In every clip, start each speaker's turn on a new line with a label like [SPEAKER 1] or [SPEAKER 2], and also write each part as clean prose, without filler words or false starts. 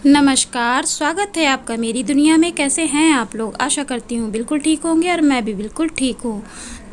[SPEAKER 1] नमस्कार, स्वागत है आपका मेरी दुनिया में। कैसे हैं आप लोग? आशा करती हूँ बिल्कुल ठीक होंगे और मैं भी बिल्कुल ठीक हूँ।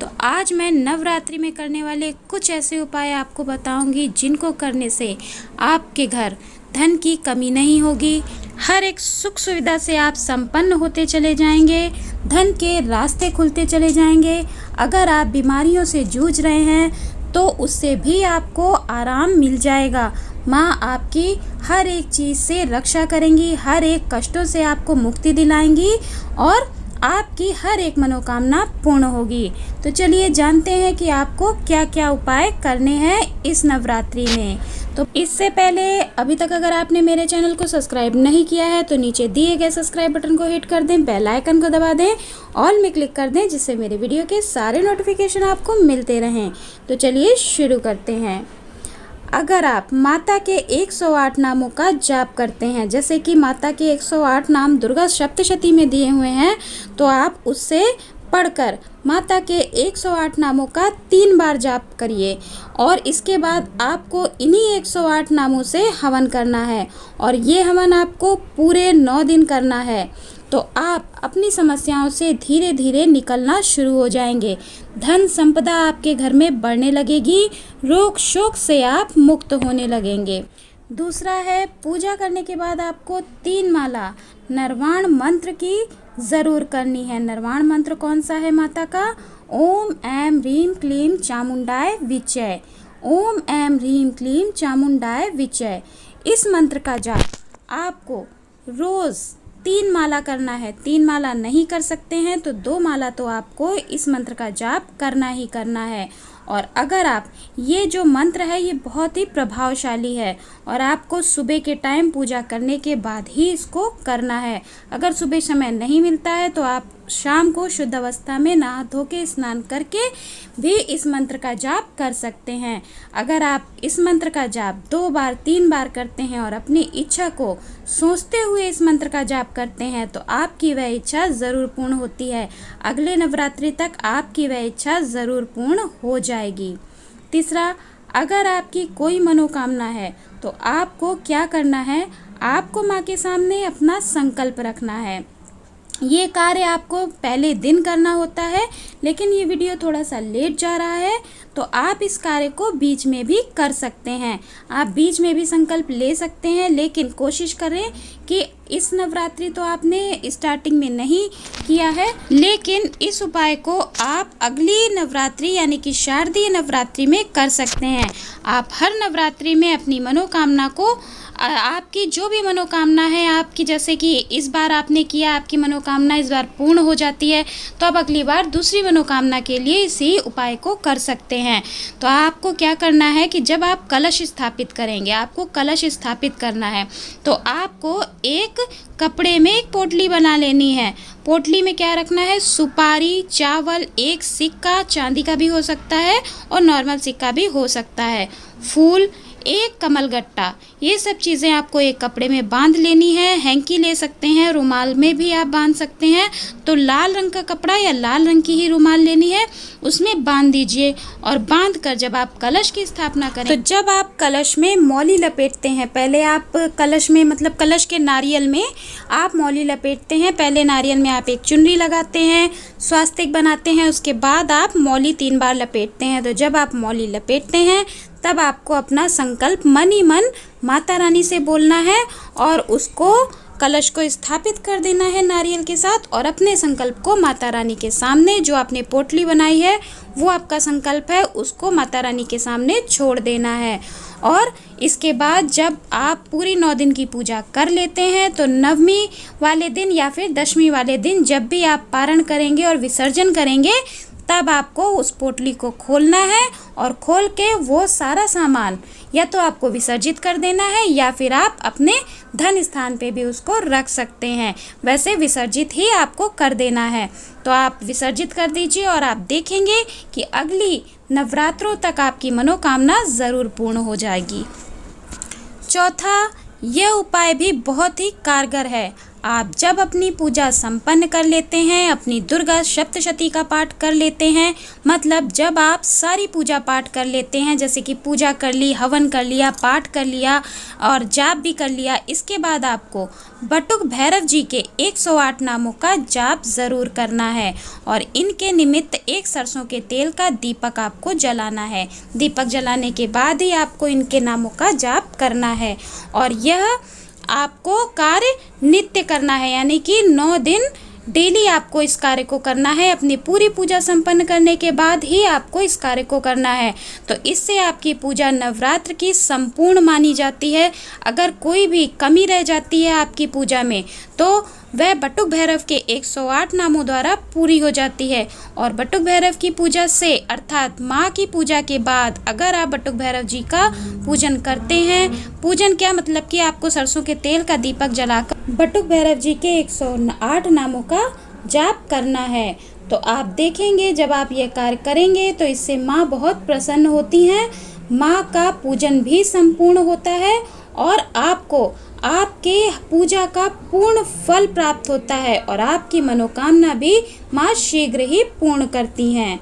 [SPEAKER 1] तो आज मैं नवरात्रि में करने वाले कुछ ऐसे उपाय आपको बताऊंगी जिनको करने से आपके घर धन की कमी नहीं होगी। हर एक सुख सुविधा से आप संपन्न होते चले जाएंगे, धन के रास्ते खुलते चले जाएंगे। अगर आप बीमारियों से जूझ रहे हैं तो उससे भी आपको आराम मिल जाएगा। माँ आपकी हर एक चीज़ से रक्षा करेंगी, हर एक कष्टों से आपको मुक्ति दिलाएंगी और आपकी हर एक मनोकामना पूर्ण होगी। तो चलिए जानते हैं कि आपको क्या क्या उपाय करने हैं इस नवरात्रि में। तो इससे पहले अभी तक अगर आपने मेरे चैनल को सब्सक्राइब नहीं किया है तो नीचे दिए गए सब्सक्राइब बटन को हिट कर दें, बेल आइकन को दबा दें, ऑल में क्लिक कर दें, जिससे मेरे वीडियो के सारे नोटिफिकेशन आपको मिलते रहें। तो चलिए शुरू करते हैं। अगर आप माता के 108 नामों का जाप करते हैं, जैसे कि माता के 108 नाम दुर्गा सप्तशती में दिए हुए हैं, तो आप उससे पढ़कर माता के 108 नामों का 3 बार जाप करिए और इसके बाद आपको इन्हीं 108 नामों से हवन करना है और ये हवन आपको पूरे 9 दिन करना है। तो आप अपनी समस्याओं से धीरे धीरे निकलना शुरू हो जाएंगे, धन संपदा आपके घर में बढ़ने लगेगी, रोग शोक से आप मुक्त होने लगेंगे। दूसरा है, पूजा करने के बाद आपको 3 माला नरवाण मंत्र की ज़रूर करनी है। नरवाण मंत्र कौन सा है माता का? ओम ऐं ह्रीं क्लीं चामुंडाय विचय। ओम ऐं ह्रीं क्लीं चामुंडाय विचय। इस मंत्र का जाप आपको रोज़ 3 माला करना है। 3 माला नहीं कर सकते हैं तो 2 माला तो आपको इस मंत्र का जाप करना ही करना है। और अगर आप ये जो मंत्र है ये बहुत ही प्रभावशाली है और आपको सुबह के टाइम पूजा करने के बाद ही इसको करना है। अगर सुबह समय नहीं मिलता है तो आप शाम को शुद्ध अवस्था में नहा धो के स्नान करके भी इस मंत्र का जाप कर सकते हैं। अगर आप इस मंत्र का जाप 2 बार 3 बार करते हैं और अपनी इच्छा को सोचते हुए इस मंत्र का जाप करते हैं तो आपकी वह इच्छा ज़रूर पूर्ण होती है। अगले नवरात्रि तक आपकी वह इच्छा ज़रूर पूर्ण हो जाएगी। तीसरा, अगर आपकी कोई मनोकामना है तो आपको क्या करना है? आपको माँ के सामने अपना संकल्प रखना है। ये कार्य आपको पहले दिन करना होता है, लेकिन ये वीडियो थोड़ा सा लेट जा रहा है तो आप इस कार्य को बीच में भी कर सकते हैं। आप बीच में भी संकल्प ले सकते हैं, लेकिन कोशिश करें कि इस नवरात्रि तो आपने स्टार्टिंग में नहीं किया है, लेकिन इस उपाय को आप अगली नवरात्रि यानी कि शारदीय नवरात्रि में कर सकते हैं। आप हर नवरात्रि में अपनी मनोकामना को, आपकी जो भी मनोकामना है आपकी, जैसे कि इस बार आपने किया, आपकी मनोकामना इस बार पूर्ण हो जाती है तो आप अगली बार दूसरी मनोकामना के लिए इसी उपाय को कर सकते हैं। तो आपको क्या करना है कि जब आप कलश स्थापित करेंगे, आपको कलश स्थापित करना है तो आपको एक कपड़े में एक पोटली बना लेनी है। पोटली में क्या रखना है? सुपारी, चावल, एक सिक्का, चांदी का भी हो सकता है और नॉर्मल सिक्का भी हो सकता है, फूल, एक कमलगट्टा, ये सब चीज़ें आपको एक कपड़े में बांध लेनी है। हैंकी ले सकते हैं, रुमाल में भी आप बांध सकते हैं। तो लाल रंग का कपड़ा या लाल रंग की ही रुमाल लेनी है, उसमें बांध दीजिए और बांध कर जब आप कलश की स्थापना करें तो जब आप कलश में मौली लपेटते हैं, पहले आप कलश में मतलब कलश के नारियल में आप मौली लपेटते हैं। पहले नारियल में आप एक चुनरी लगाते हैं, स्वास्तिक बनाते हैं, उसके बाद आप मौली 3 बार लपेटते हैं। तो जब आप मौली लपेटते हैं तब आपको अपना संकल्प मन ही मन माता रानी से बोलना है और उसको कलश को स्थापित कर देना है नारियल के साथ और अपने संकल्प को माता रानी के सामने, जो आपने पोटली बनाई है वो आपका संकल्प है, उसको माता रानी के सामने छोड़ देना है। और इसके बाद जब आप पूरी 9 दिन की पूजा कर लेते हैं तो 9वीं वाले दिन या फिर 10वीं वाले दिन जब भी आप पारण करेंगे और विसर्जन करेंगे तब आपको उस पोटली को खोलना है और खोल के वो सारा सामान या तो आपको विसर्जित कर देना है या फिर आप अपने धन स्थान पे भी उसको रख सकते हैं। वैसे विसर्जित ही आपको कर देना है, तो आप विसर्जित कर दीजिए और आप देखेंगे कि अगली नवरात्रों तक आपकी मनोकामना ज़रूर पूर्ण हो जाएगी। चौथा, यह उपाय भी बहुत ही कारगर है। आप जब अपनी पूजा संपन्न कर लेते हैं, अपनी दुर्गा सप्तशती का पाठ कर लेते हैं, मतलब जब आप सारी पूजा पाठ कर लेते हैं, जैसे कि पूजा कर ली, हवन कर लिया, पाठ कर लिया और जाप भी कर लिया, इसके बाद आपको बटुक भैरव जी के 108 नामों का जाप ज़रूर करना है और इनके निमित्त एक सरसों के तेल का दीपक आपको जलाना है। दीपक जलाने के बाद ही आपको इनके नामों का जाप करना है और यह आपको कार्य नित्य करना है, यानी कि 9 दिन डेली आपको इस कार्य को करना है। अपनी पूरी पूजा संपन्न करने के बाद ही आपको इस कार्य को करना है। तो इससे आपकी पूजा नवरात्र की संपूर्ण मानी जाती है। अगर कोई भी कमी रह जाती है आपकी पूजा में तो वह बटुक भैरव के 108 नामों द्वारा पूरी हो जाती है। और बटुक भैरव की पूजा से अर्थात माँ की पूजा के बाद अगर आप बटुक भैरव जी का पूजन करते हैं, पूजन क्या मतलब कि आपको सरसों के तेल का दीपक जलाकर बटुक भैरव जी के 108 नामों का जाप करना है। तो आप देखेंगे जब आप यह कार्य करेंगे तो इससे माँ बहुत प्रसन्न होती हैं, माँ का पूजन भी संपूर्ण होता है और आपको आपके पूजा का पूर्ण फल प्राप्त होता है और आपकी मनोकामना भी माँ शीघ्र ही पूर्ण करती हैं।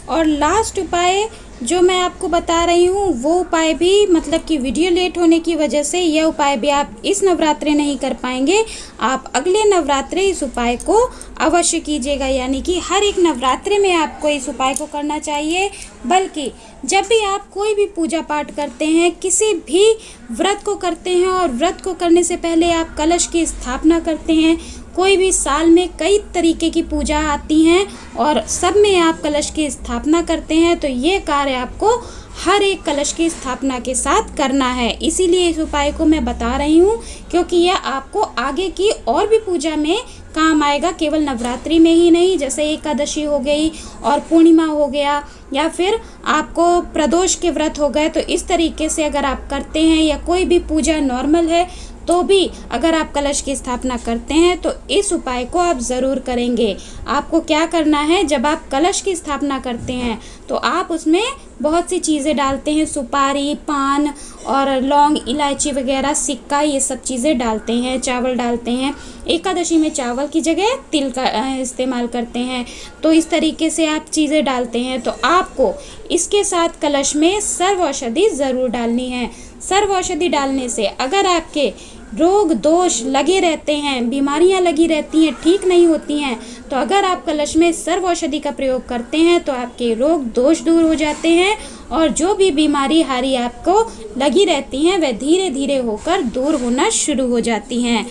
[SPEAKER 1] और लास्ट उपाय जो मैं आपको बता रही हूँ वो उपाय भी मतलब कि वीडियो लेट होने की वजह से यह उपाय भी आप इस नवरात्रे नहीं कर पाएंगे। आप अगले नवरात्रे इस उपाय को अवश्य कीजिएगा, यानी कि हर एक नवरात्रे में आपको इस उपाय को करना चाहिए। बल्कि जब भी आप कोई भी पूजा पाठ करते हैं, किसी भी व्रत को करते हैं और व्रत को करने से पहले आप कलश की स्थापना करते हैं, कोई भी साल में कई तरीके की पूजा आती हैं और सब में आप कलश की स्थापना करते हैं, तो ये कार्य आपको हर एक कलश की स्थापना के साथ करना है। इसीलिए इस उपाय को मैं बता रही हूँ क्योंकि यह आपको आगे की और भी पूजा में काम आएगा, केवल नवरात्रि में ही नहीं। जैसे एकादशी हो गई और पूर्णिमा हो गया या फिर आपको प्रदोष के व्रत हो गए, तो इस तरीके से अगर आप करते हैं या कोई भी पूजा नॉर्मल है तो भी अगर आप कलश की स्थापना करते हैं तो इस उपाय को आप ज़रूर करेंगे। आपको क्या करना है, जब आप कलश की स्थापना करते हैं तो आप उसमें बहुत सी चीज़ें डालते हैं, सुपारी, पान और लौंग, इलायची वगैरह, सिक्का, ये सब चीज़ें डालते हैं, चावल डालते हैं। एकादशी में चावल की जगह तिल का इस्तेमाल करते हैं। तो इस तरीके से आप चीज़ें डालते हैं। तो आपको इसके साथ कलश में सर्व औषधि ज़रूर डालनी है। सर्व औषधि डालने से अगर आपके रोग दोष लगे रहते हैं, बीमारियां लगी रहती हैं, ठीक नहीं होती हैं, तो अगर आप कलश में सर्व औषधि का प्रयोग करते हैं तो आपके रोग दोष दूर हो जाते हैं और जो भी बीमारी हारी आपको लगी रहती हैं वह धीरे धीरे होकर दूर होना शुरू हो जाती हैं।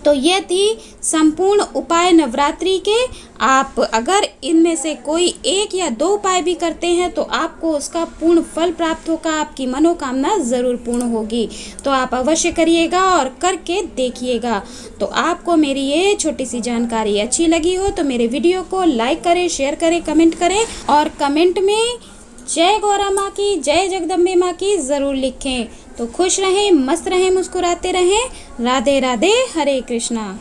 [SPEAKER 1] तो ये थी संपूर्ण उपाय नवरात्रि के। आप अगर इनमें से कोई एक या 2 उपाय भी करते हैं तो आपको उसका पूर्ण फल प्राप्त होगा, आपकी मनोकामना ज़रूर पूर्ण होगी। तो आप अवश्य करिएगा और करके देखिएगा। तो आपको मेरी ये छोटी सी जानकारी अच्छी लगी हो तो मेरे वीडियो को लाइक करें, शेयर करें, कमेंट करें और कमेंट में जय गौरा माँ की, जय जगदम्बे माँ की ज़रूर लिखें। तो खुश रहें, मस्त रहें, मुस्कुराते रहें। राधे राधे, हरे कृष्णा।